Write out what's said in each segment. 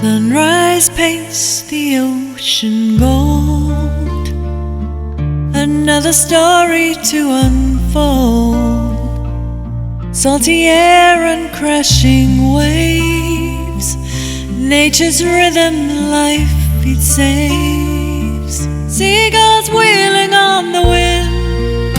Sunrise paints the ocean gold, another story to unfold. Salty air and crashing waves, nature's rhythm, life it saves. Seagulls wheeling on the wind,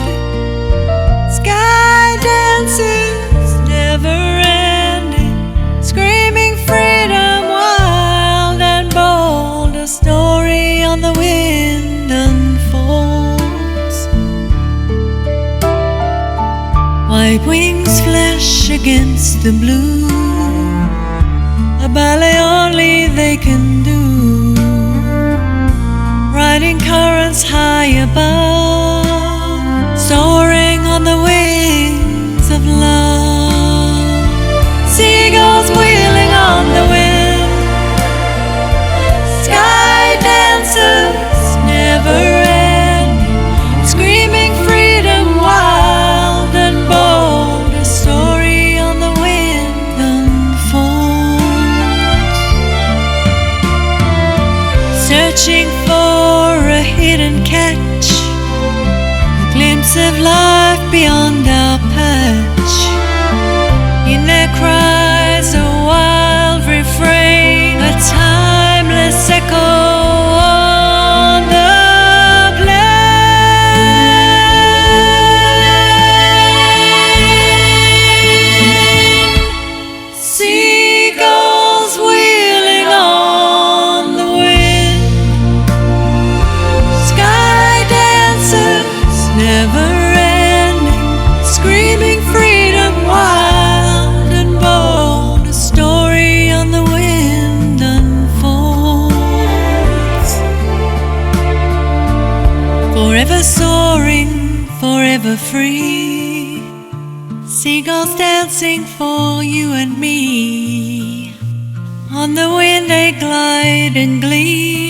sky dances never ending, screaming freedom wild and bold. A story on the wind unfolds. White wings flash against the blue, a ballet only they can do, riding currents high above, soaring on the wings of love. Seagulls wheeling on the wind, sky dancers never ending, screaming freedom wild and bold. A story on the wind unfolds. Searching for a hidden catch, a glimpse of life beyond our patch. In their cries a wild refrain, a timeless echo on the plain. Seagulls wheeling on the wind, sky dancers never ending, screaming freedom wild and bold. A story on the wind unfolds. Forever soaring, forever free, seagulls dancing for you and me. On the wind they glide in glee,